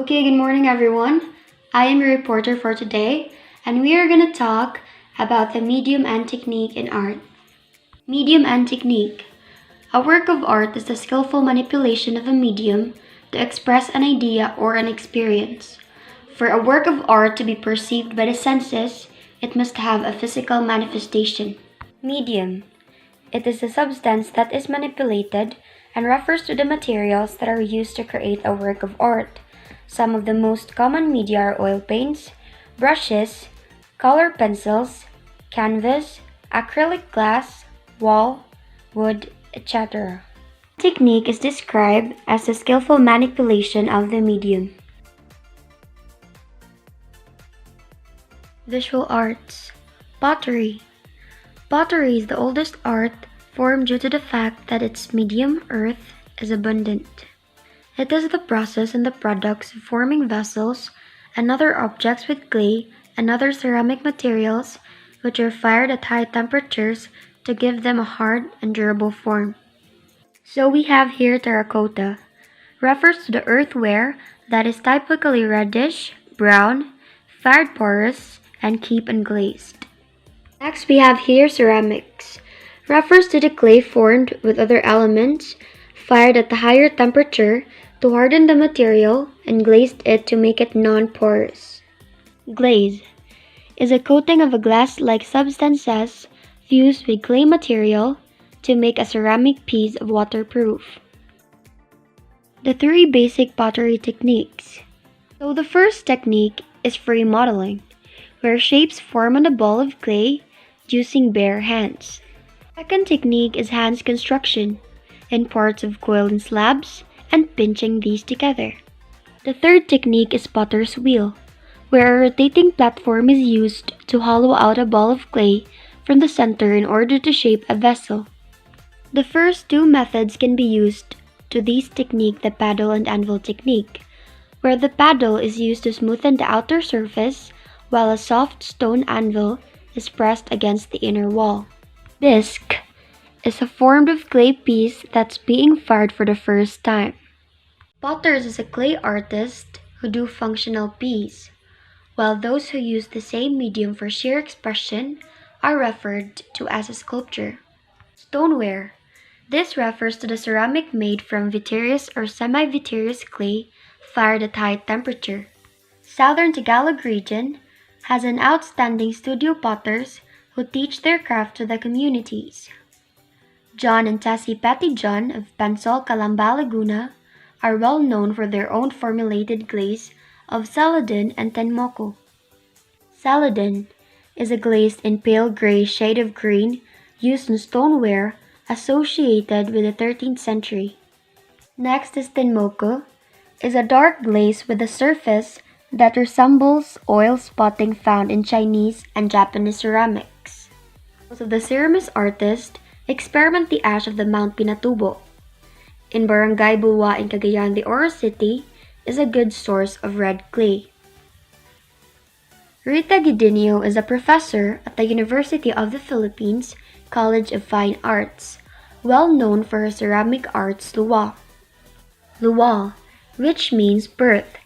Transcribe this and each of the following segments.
Okay, good morning everyone. I am your reporter for today, and we are going to talk about the medium and technique in art. Medium and technique. A work of art is the skillful manipulation of a medium to express an idea or an experience. For a work of art to be perceived by the senses, it must have a physical manifestation. Medium. It is the substance that is manipulated and refers to the materials that are used to create a work of art. Some of the most common media are oil paints, brushes, color pencils, canvas, acrylic glass, wall, wood, etc. Technique is described as the skillful manipulation of the medium. Visual arts. Pottery. Pottery is the oldest art form due to the fact that its medium, earth, is abundant. It is the process and the products of forming vessels and other objects with clay and other ceramic materials which are fired at high temperatures to give them a hard and durable form. So we have here terracotta, refers to the earthenware that is typically reddish, brown, fired porous, and keep unglazed. Next we have here ceramics, refers to the clay formed with other elements, fired at a higher temperature to harden the material and glazed it to make it non-porous. Glaze is a coating of a glass-like substances fused with clay material to make a ceramic piece of waterproof. The three basic pottery techniques. So the first technique is free modeling, where shapes form on a ball of clay using bare hands. Second technique is hands construction, in parts of coil and slabs, and pinching these together. The third technique is potter's wheel, where a rotating platform is used to hollow out a ball of clay from the center in order to shape a vessel. The first two methods can be used to this technique, the paddle and anvil technique, where the paddle is used to smoothen the outer surface while a soft stone anvil is pressed against the inner wall. Disc is a form of clay piece that's being fired for the first time. Potters is a clay artist who do functional piece, while those who use the same medium for sheer expression are referred to as a sculptor. Stoneware. This refers to the ceramic made from vitreous or semi-vitreous clay fired at high temperature. Southern Tagalog region has an outstanding studio potters who teach their craft to the communities. John and Tassie Pettyjohn of Pansol, Calamba, Laguna are well known for their own formulated glaze of celadon and tenmoco. Celadon is a glaze in pale gray shade of green used in stoneware associated with the 13th century. Next is tenmoco, is a dark glaze with a surface that resembles oil spotting found in Chinese and Japanese ceramics. Most of the ceramist artists experiment the ash of the Mount Pinatubo. In Barangay Bulwa in Cagayan de Oro City is a good source of red clay. Rita Gidinio is a professor at the University of the Philippines College of Fine Arts, well known for her ceramic arts luwa. Luwa, which means birth,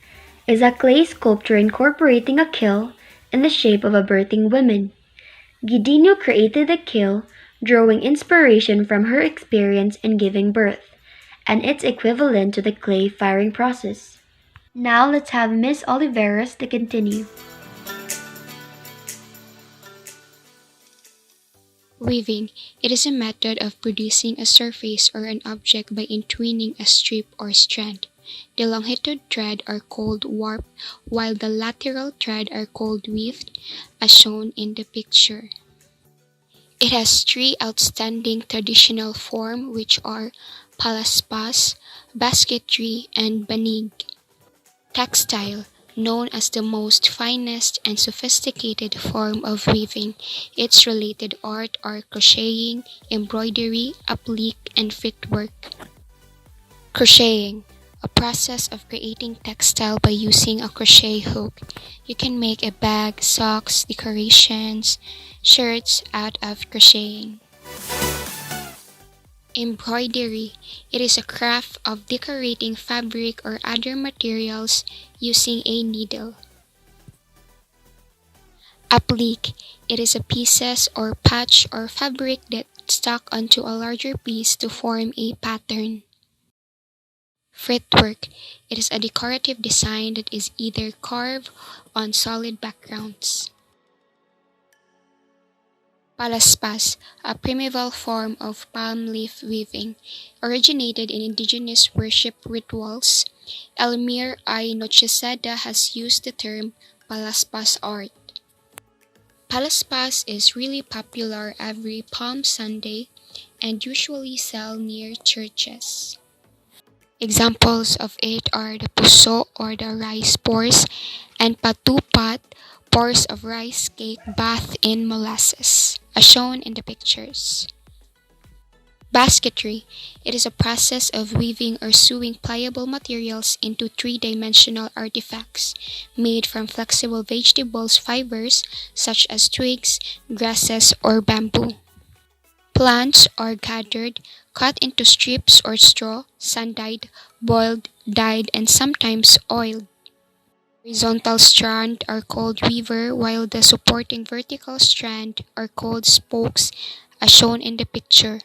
is a clay sculpture incorporating a kill in the shape of a birthing woman. Gidinio created the kill drawing inspiration from her experience in giving birth, and its equivalent to the clay firing process. Now let's have Miss Oliveras to continue. Weaving. It is a method of producing a surface or an object by entwining a strip or strand. The longitude thread are called warp, while the lateral thread are called weft, as shown in the picture. It has three outstanding traditional forms, which are palaspas, basketry, and banig. Textile, known as the most finest and sophisticated form of weaving. Its related art are crocheting, embroidery, applique, and footwork. Crocheting, a process of creating textile by using a crochet hook. You can make a bag, socks, decorations, shirts out of crocheting. Embroidery. It is a craft of decorating fabric or other materials using a needle. Applique. It is a pieces or patch or fabric that stuck onto a larger piece to form a pattern. Fretwork. It is a decorative design that is either carved on solid backgrounds. Palaspas, a primeval form of palm leaf weaving, originated in indigenous worship rituals. Elmir I. Nochesada has used the term palaspas art. Palaspas is really popular every Palm Sunday and usually sell near churches. Examples of it are the puso or the rice pores and patupat, pores of rice cake bathed in molasses, as shown in the pictures. Basketry. It is a process of weaving or sewing pliable materials into three-dimensional artifacts made from flexible vegetables fibers such as twigs, grasses, or bamboo. Plants are gathered, cut into strips or straw, sun-dyed, boiled, dyed, and sometimes oiled. Horizontal strand are called weaver, while the supporting vertical strand are called spokes, as shown in the picture.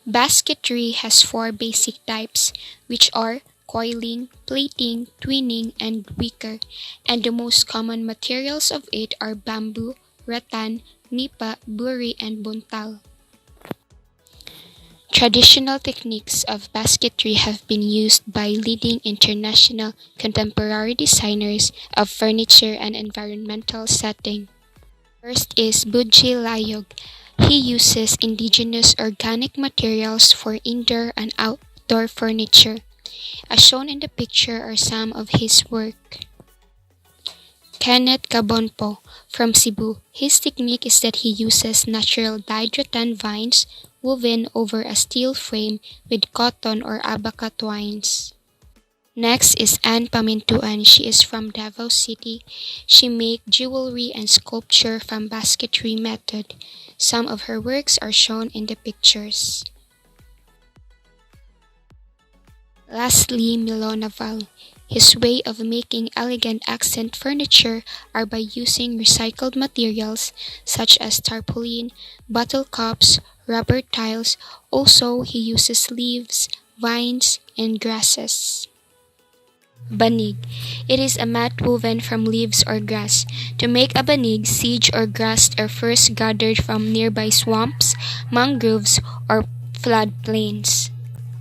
Basketry has four basic types, which are coiling, plaiting, twinning, and wicker, and the most common materials of it are bamboo, rattan, nipa, buri, and buntal. Traditional techniques of basketry have been used by leading international contemporary designers of furniture and environmental setting. First is Budji Layog. He uses indigenous organic materials for indoor and outdoor furniture. As shown in the picture are some of his work. Kenneth Cabonpo from Cebu. His technique is that he uses natural dyed rattan vines woven over a steel frame with cotton or abaca twines. Next is Anne Pamintuan. She is from Davao City. She makes jewelry and sculpture from basketry method. Some of her works are shown in the pictures. Lastly, Milo Naval. His way of making elegant accent furniture are by using recycled materials such as tarpaulin, bottle cups, rubber tiles. Also, he uses leaves, vines, and grasses. Banig. It is a mat woven from leaves or grass. To make a banig, sage or grass are first gathered from nearby swamps, mangroves, or floodplains.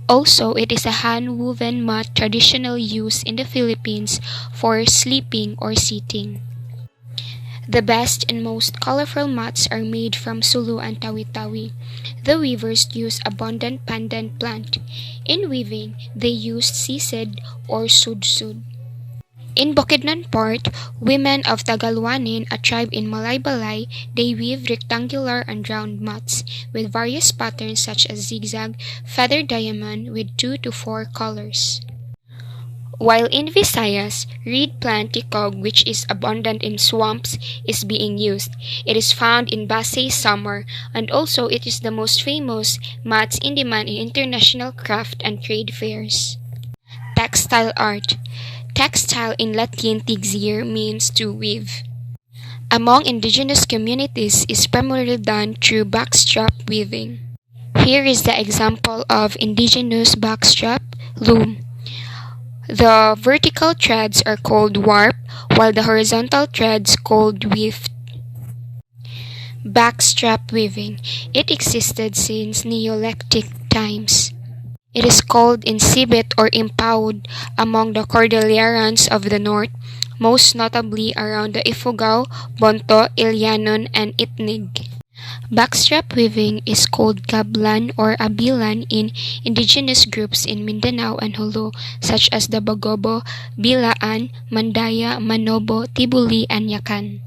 Also, it is a hand-woven mat traditionally used in the Philippines for sleeping or sitting. The best and most colorful mats are made from sulu and tawi-tawi. The weavers use abundant pandan plant. In weaving, they used sised or sudsud. In Bukidnon part, women of Tagalwanin, a tribe in Malaybalay, they weave rectangular and round mats with various patterns such as zigzag, feather diamond with 2 to 4 colors. While in Visayas, reed plant tikog, which is abundant in swamps, is being used. It is found in Basay summer, and also it is the most famous mats in demand in international craft and trade fairs. Textile art. Textile in Latin tigzir means to weave. Among indigenous communities is primarily done through backstrap weaving. Here is the example of indigenous backstrap loom. The vertical threads are called warp, while the horizontal threads called weft. Backstrap weaving. It existed since Neolithic times. It is called insibit or impawd among the Cordillerans of the north, most notably around the Ifugao, Bonto, Ilianon, and Itnig. Backstrap weaving is called gablan or abilan in indigenous groups in Mindanao and Hulu, such as the Bagobo, Bilaan, Mandaya, Manobo, Tibuli, and Yakan.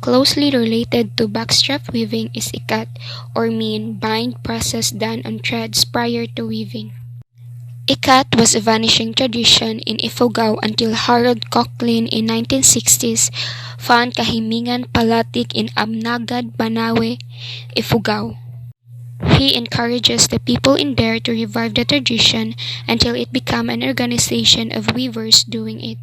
Closely related to backstrap weaving is ikat, or mean bind process done on threads prior to weaving. Ikat was a vanishing tradition in Ifugao until Harold Cochrane in 1960s found Kahimingan Palatik in Abnagad, Banawe, Ifugao. He encourages the people in there to revive the tradition until it became an organization of weavers doing it.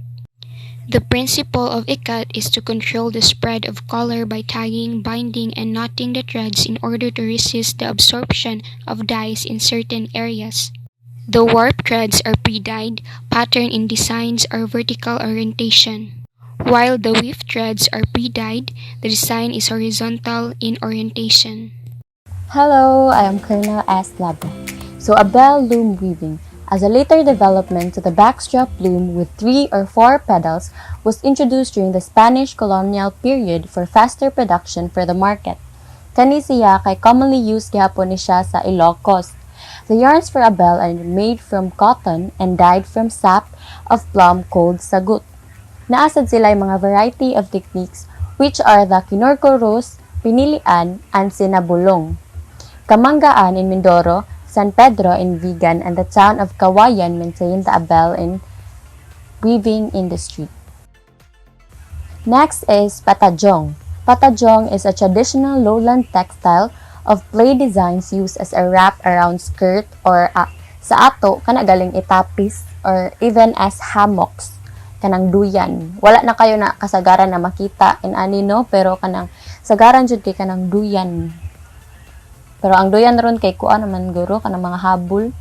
The principle of ikat is to control the spread of color by tying, binding, and knotting the threads in order to resist the absorption of dyes in certain areas. The warp threads are pre-dyed, patterned in designs or vertical orientation. While the weave threads are pre-dyed, the design is horizontal in orientation. Hello, I am Colonel S. Labra. So a bell loom weaving, as a later development to the backstrap loom with 3 or 4 pedals, was introduced during the Spanish colonial period for faster production for the market. Kani siya kay commonly used gihapon ni siya sa Ilocos. The yarns for a bell are made from cotton and dyed from sap of plum called sagut. Naasad sila mga variety of techniques which are the kinorkoros, pinilian, and sinabulong. Kamanggaan in Mindoro, San Pedro in Vigan, and the town of Kawayan maintained the bell in weaving industry. Next is patajong. Patajong is a traditional lowland textile of play designs used as a wrap around skirt or sa ato kana galing itapis or even as hammocks kanang duyan. Wala na kayo na kasagaran na makita in ani no, pero kanang sagaran jud kay kanang duyan. Pero ang duyan ron kay kuan naman guro kanang mga habol.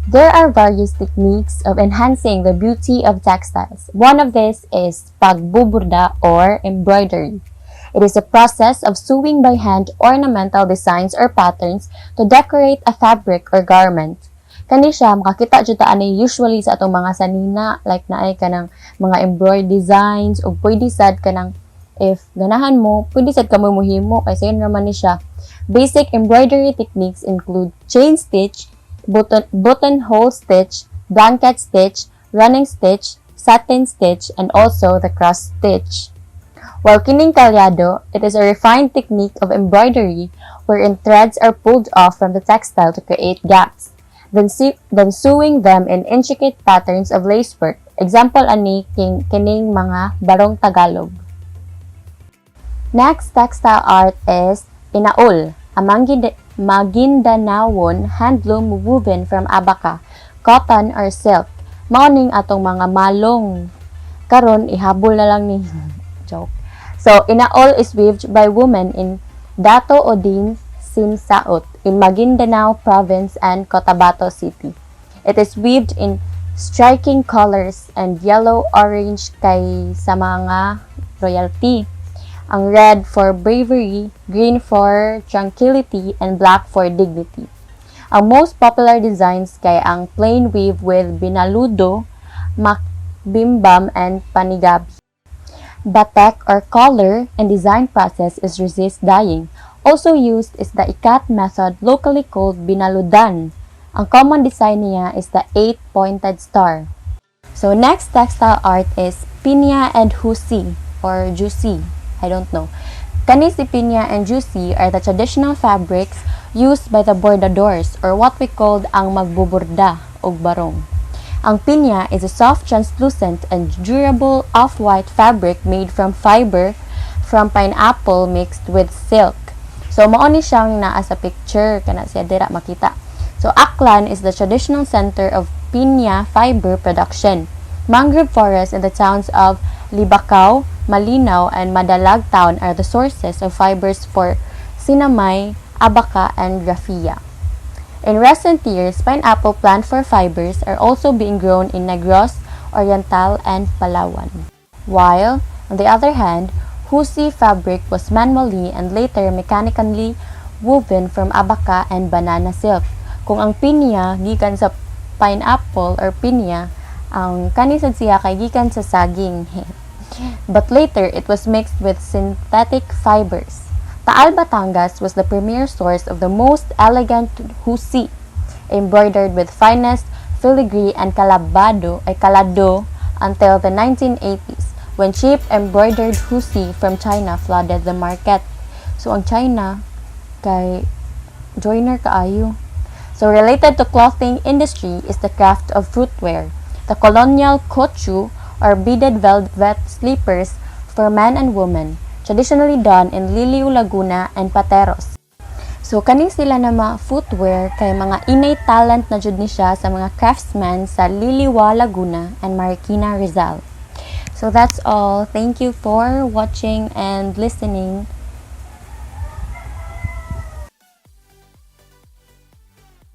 There are various techniques of enhancing the beauty of textiles. One of these is pagbuburda or embroidery. It is a process of sewing by hand ornamental designs or patterns to decorate a fabric or garment. Kani siya makakita jud ta ani usually sa atong mga sanina like naay kanang mga embroidered designs o pwede sad kanang if ganahan mo pwede sad kamo mohimo kay sayon naman ni siya. Basic embroidery techniques include chain stitch, buttonhole stitch, blanket stitch, running stitch, satin stitch, and also the cross stitch. While kining kalyado, it is a refined technique of embroidery wherein threads are pulled off from the textile to create gaps, then sewing them in intricate patterns of lacework. Example ani kining mga barong Tagalog. Next textile art is inaol, a Maguindanawon handloom woven from abaca, cotton or silk. Mao atong mga malong. Karon ihabol na lang ni joke. So inaol is weaved by women in Dato Odin Sinsaot in Maguindanao province and Cotabato City. It is weaved in striking colors and yellow-orange kay sa mga royalty. Ang red for bravery, green for tranquility, and black for dignity. Ang most popular designs kay ang plain weave with binaludo, makbimbam, and panigabi. Batek or color and design process is resist dyeing. Also used is the ikat method, locally called binaludan. Ang common design niya is the 8-pointed star. So next textile art is pinya and husi or jusi. I don't know. Kani si pinya and jusi are the traditional fabrics used by the bordadors or what we called ang magbuburda o barong. Ang pinya is a soft, translucent, and durable off-white fabric made from fiber from pineapple mixed with silk. So mao ni siyang naa sa picture kana siya dira makita. So Aklan is the traditional center of pinya fiber production. Mangrove forests in the towns of Libacao, Malinaw, and Madalag town are the sources of fibers for sinamay, abaca, and raffia. In recent years, pineapple plant for fibers are also being grown in Negros, Oriental, and Palawan. While, on the other hand, husi fabric was manually and later mechanically woven from abaca and banana silk. Kung ang pinya gikan sa pineapple or pinya, ang kanisad siya kay gikan sa saging. But later, it was mixed with synthetic fibers. Taal Batangas was the premier source of the most elegant husi, embroidered with finest filigree and calado until the 1980s, when cheap embroidered husi from China flooded the market. So, ang China, kay joiner kaayo. So, related to clothing industry is the craft of footwear. The colonial kochu or beaded velvet slippers for men and women, traditionally done in Liliu, Laguna, and Pateros. So kaning sila na mga footwear kay mga innate talent na jud ni siya sa mga craftsmen sa Liliwa, Laguna and Marikina, Rizal. So that's all. Thank you for watching and listening.